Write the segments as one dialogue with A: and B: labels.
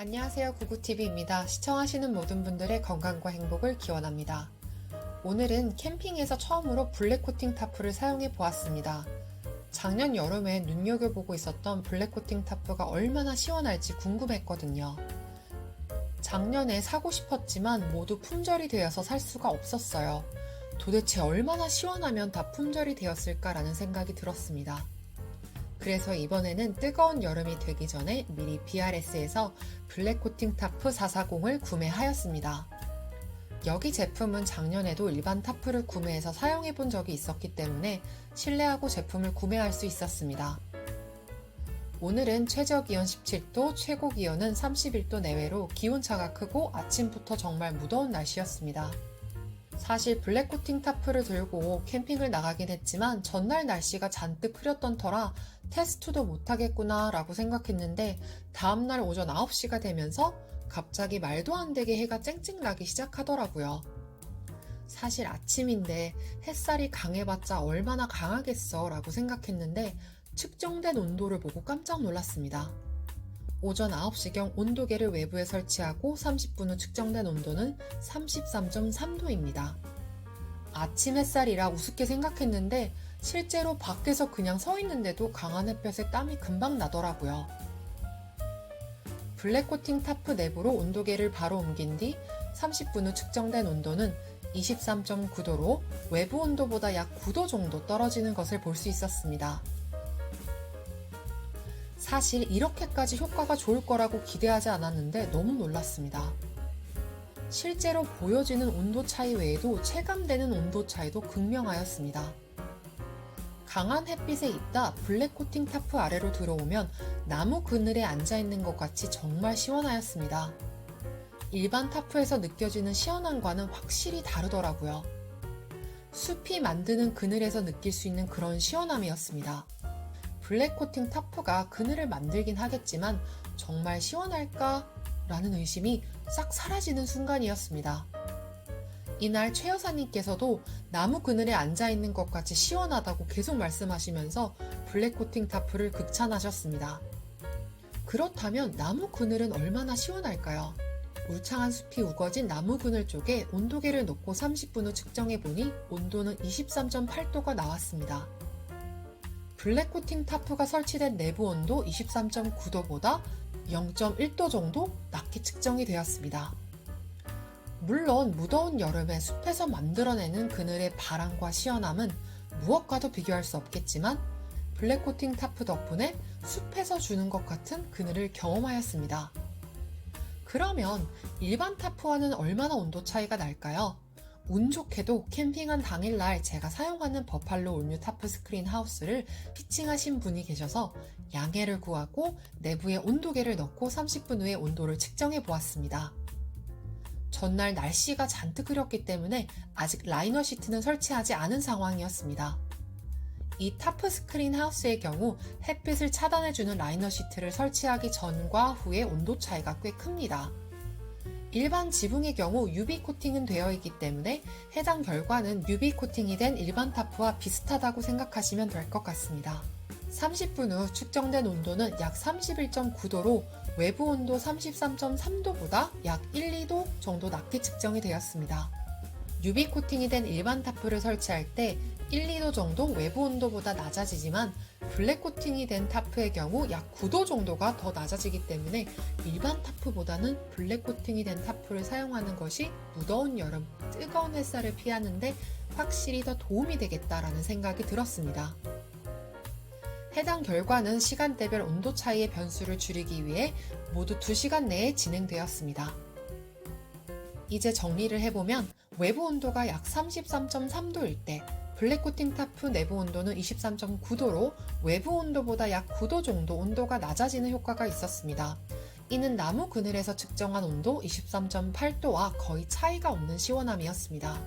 A: 안녕하세요. 구구TV입니다. 시청하시는 모든 분들의 건강과 행복을 기원합니다. 오늘은 캠핑에서 처음으로 블랙 코팅 타프를 사용해 보았습니다. 작년 여름에 눈여겨보고 있었던 블랙 코팅 타프가 얼마나 시원할지 궁금했거든요. 작년에 사고 싶었지만 모두 품절이 되어서 살 수가 없었어요. 도대체 얼마나 시원하면 다 품절이 되었을까라는 생각이 들었습니다. 그래서 이번에는 뜨거운 여름이 되기 전에 미리 BRS에서 블랙 코팅 타프 440을 구매하였습니다. 여기 제품은 작년에도 일반 타프를 구매해서 사용해 본 적이 있었기 때문에 신뢰하고 제품을 구매할 수 있었습니다. 오늘은 최저 기온 17도, 최고 기온은 31도 내외로 기온차가 크고 아침부터 정말 무더운 날씨였습니다. 사실 블랙 코팅 타프를 들고 캠핑을 나가긴 했지만 전날 날씨가 잔뜩 흐렸던 터라 테스트도 못하겠구나 라고 생각했는데 다음날 오전 9시가 되면서 갑자기 말도 안 되게 해가 쨍쨍 나기 시작하더라고요. 사실 아침인데 햇살이 강해봤자 얼마나 강하겠어 라고 생각했는데 측정된 온도를 보고 깜짝 놀랐습니다. 오전 9시경 온도계를 외부에 설치하고 30분 후 측정된 온도는 33.3도입니다. 아침 햇살이라 우습게 생각했는데 실제로 밖에서 그냥 서 있는데도 강한 햇볕에 땀이 금방 나더라고요. 블랙 코팅 타프 내부로 온도계를 바로 옮긴 뒤 30분 후 측정된 온도는 23.9도로 외부 온도보다 약 9도 정도 떨어지는 것을 볼 수 있었습니다. 사실 이렇게까지 효과가 좋을 거라고 기대하지 않았는데 너무 놀랐습니다. 실제로 보여지는 온도 차이 외에도 체감되는 온도 차이도 극명하였습니다. 강한 햇빛에 있다 블랙 코팅 타프 아래로 들어오면 나무 그늘에 앉아있는 것 같이 정말 시원하였습니다. 일반 타프에서 느껴지는 시원함과는 확실히 다르더라고요. 숲이 만드는 그늘에서 느낄 수 있는 그런 시원함이었습니다. 블랙 코팅 타프가 그늘을 만들긴 하겠지만 정말 시원할까? 라는 의심이 싹 사라지는 순간이었습니다. 이날 최 여사님께서도 나무 그늘에 앉아있는 것 같이 시원하다고 계속 말씀하시면서 블랙 코팅 타프를 극찬하셨습니다. 그렇다면 나무 그늘은 얼마나 시원할까요? 울창한 숲이 우거진 나무 그늘 쪽에 온도계를 놓고 30분 후 측정해보니 온도는 23.8도가 나왔습니다. 블랙 코팅 타프가 설치된 내부 온도 23.9도보다 0.1도 정도 낮게 측정이 되었습니다. 물론 무더운 여름에 숲에서 만들어내는 그늘의 바람과 시원함은 무엇과도 비교할 수 없겠지만 블랙 코팅 타프 덕분에 숲에서 주는 것 같은 그늘을 경험하였습니다. 그러면 일반 타프와는 얼마나 온도 차이가 날까요? 운 좋게도 캠핑한 당일날 제가 사용하는 버팔로 올뉴 타프 스크린 하우스를 피칭하신 분이 계셔서 양해를 구하고 내부에 온도계를 넣고 30분 후에 온도를 측정해 보았습니다. 전날 날씨가 잔뜩 흐렸기 때문에 아직 라이너 시트는 설치하지 않은 상황이었습니다. 이 타프 스크린 하우스의 경우 햇빛을 차단해주는 라이너 시트를 설치하기 전과 후의 온도 차이가 꽤 큽니다. 일반 지붕의 경우 UV 코팅은 되어 있기 때문에 해당 결과는 UV 코팅이 된 일반 타프와 비슷하다고 생각하시면 될 것 같습니다. 30분 후 측정된 온도는 약 31.9도로 외부 온도 33.3도보다 약 1, 2도 정도 낮게 측정이 되었습니다. UV 코팅이 된 일반 타프를 설치할 때 1, 2도 정도 외부 온도보다 낮아지지만 블랙 코팅이 된 타프의 경우 약 9도 정도가 더 낮아지기 때문에 일반 타프보다는 블랙 코팅이 된 타프를 사용하는 것이 무더운 여름, 뜨거운 햇살을 피하는데 확실히 더 도움이 되겠다라는 생각이 들었습니다. 해당 결과는 시간대별 온도 차이의 변수를 줄이기 위해 모두 2시간 내에 진행되었습니다. 이제 정리를 해보면 외부 온도가 약 33.3도일 때 블랙 코팅 타프 내부 온도는 23.9도로 외부 온도보다 약 9도 정도 온도가 낮아지는 효과가 있었습니다. 이는 나무 그늘에서 측정한 온도 23.8도와 거의 차이가 없는 시원함이었습니다.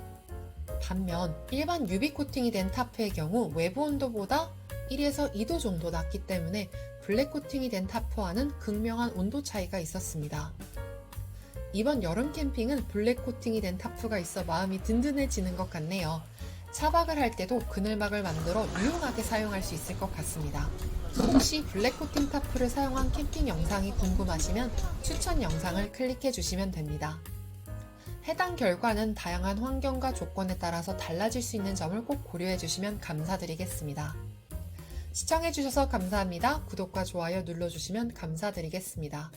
A: 반면 일반 UV 코팅이 된 타프의 경우 외부 온도보다 1에서 2도 정도 낮기 때문에 블랙 코팅이 된 타프와는 극명한 온도 차이가 있었습니다. 이번 여름 캠핑은 블랙 코팅이 된 타프가 있어 마음이 든든해지는 것 같네요. 차박을 할 때도 그늘막을 만들어 유용하게 사용할 수 있을 것 같습니다. 혹시 블랙 코팅 타프를 사용한 캠핑 영상이 궁금하시면 추천 영상을 클릭해 주시면 됩니다. 해당 결과는 다양한 환경과 조건에 따라서 달라질 수 있는 점을 꼭 고려해 주시면 감사드리겠습니다. 시청해 주셔서 감사합니다. 구독과 좋아요 눌러주시면 감사드리겠습니다.